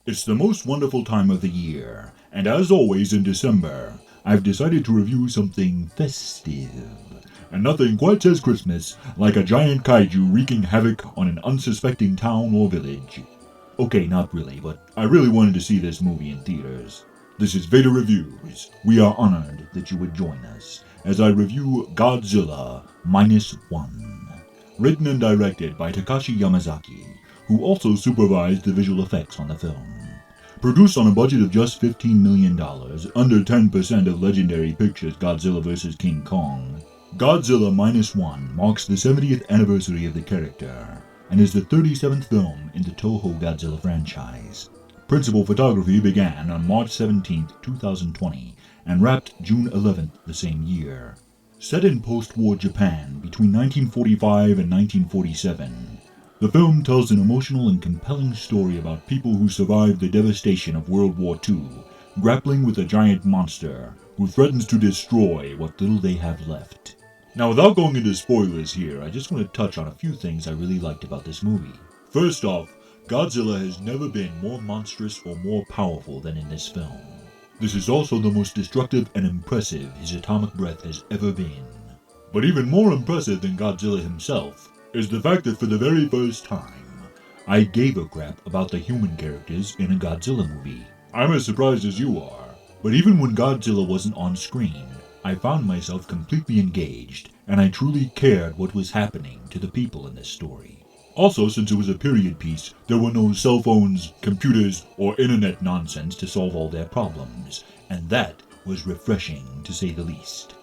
It's the most wonderful time of the year, and as always in December, I've decided to review something festive. And nothing quite says Christmas like a giant kaiju wreaking havoc on an unsuspecting town or village. Okay, not really, but I really wanted to see this movie in theaters. This is Vader Reviews. We are honored that you would join us as I review Godzilla -1. Written and directed by Takashi Yamazaki, who also supervised the visual effects on the film. Produced on a budget of just $15 million, under 10% of Legendary Pictures' Godzilla vs. King Kong, Godzilla -1 marks the 70th anniversary of the character, and is the 37th film in the TOHO Godzilla franchise. Principal photography began on March 17, 2020, and wrapped June 11th the same year. Set in post-war Japan between 1945 and 1947, the film tells an emotional and compelling story about people who survived the devastation of World War II, grappling with a giant monster who threatens to destroy what little they have left. Now, without going into spoilers here, I just want to touch on a few things I really liked about this movie. First off, Godzilla has never been more monstrous or more powerful than in this film. This is also the most destructive and impressive his atomic breath has ever been. But even more impressive than Godzilla himself is the fact that for the very first time, I gave a crap about the human characters in a Godzilla movie. I'm as surprised as you are, but even when Godzilla wasn't on screen, I found myself completely engaged, and I truly cared what was happening to the people in this story. Also, since it was a period piece, there were no cell phones, computers, or internet nonsense to solve all their problems, and that was refreshing to say the least.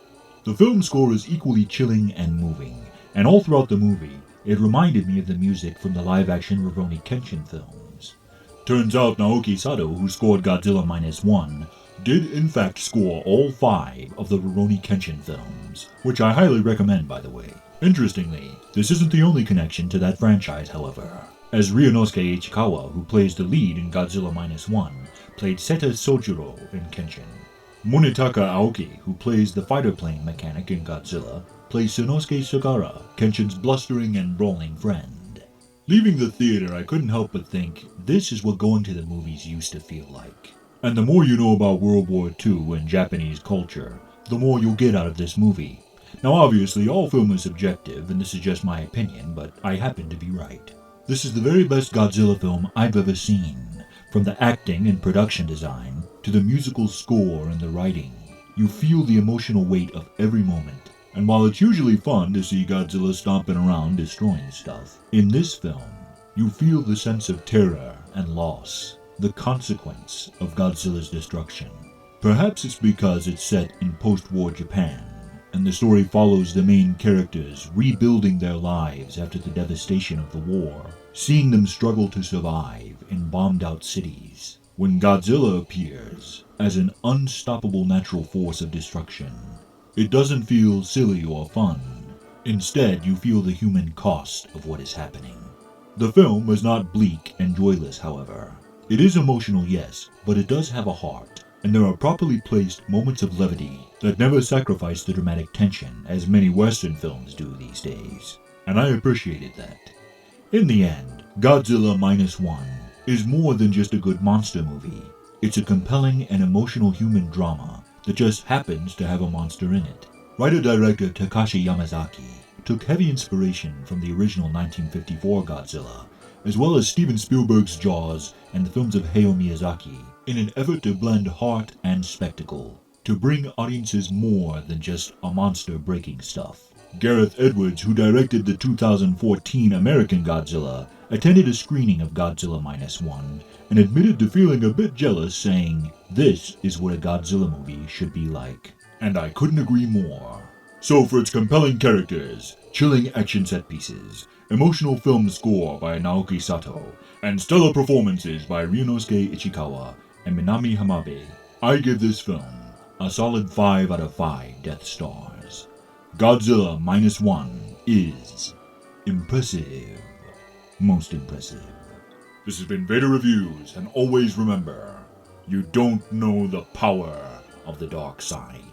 The film score is equally chilling and moving, and all throughout the movie, it reminded me of the music from the live-action Rurouni Kenshin films. Turns out Naoki Sato, who scored Godzilla -1, did in fact score all 5 of the Rurouni Kenshin films, which I highly recommend, by the way. Interestingly, this isn't the only connection to that franchise, however, as Ryunosuke Ichikawa, who plays the lead in Godzilla -1, played Seta Sojiro in Kenshin. Munetaka Aoki, who plays the fighter plane mechanic in Godzilla, plays Sonosuke Sagara, Kenshin's blustering and brawling friend. Leaving the theater, I couldn't help but think, this is what going to the movies used to feel like. And the more you know about World War II and Japanese culture, the more you'll get out of this movie. Now obviously, all film is subjective, and this is just my opinion, but I happen to be right. This is the very best Godzilla film I've ever seen, from the acting and production design, to the musical score and the writing. You feel the emotional weight of every moment. And while it's usually fun to see Godzilla stomping around destroying stuff, in this film, you feel the sense of terror and loss, the consequence of Godzilla's destruction. Perhaps it's because it's set in post-war Japan, and the story follows the main characters rebuilding their lives after the devastation of the war, seeing them struggle to survive in bombed-out cities. When Godzilla appears as an unstoppable natural force of destruction, it doesn't feel silly or fun. Instead, you feel the human cost of what is happening. The film is not bleak and joyless, however. It is emotional, yes, but it does have a heart, and there are properly placed moments of levity that never sacrifice the dramatic tension as many Western films do these days, and I appreciated that. In the end, Godzilla -1 is more than just a good monster movie. It's a compelling and emotional human drama that just happens to have a monster in it. Writer-director Takashi Yamazaki took heavy inspiration from the original 1954 Godzilla, as well as Steven Spielberg's Jaws and the films of Hayao Miyazaki, in an effort to blend heart and spectacle, to bring audiences more than just a monster breaking stuff. Gareth Edwards, who directed the 2014 American Godzilla, attended a screening of Godzilla -1 and admitted to feeling a bit jealous, saying, "This is what a Godzilla movie should be like." And I couldn't agree more. So for its compelling characters, chilling action set pieces, emotional film score by Naoki Sato, and stellar performances by Ryunosuke Ichikawa and Minami Hamabe, I give this film a solid 5 out of 5 Death Stars. Godzilla -1 is impressive. Most impressive. This has been Vader Reviews, and always remember, you don't know the power of the dark side.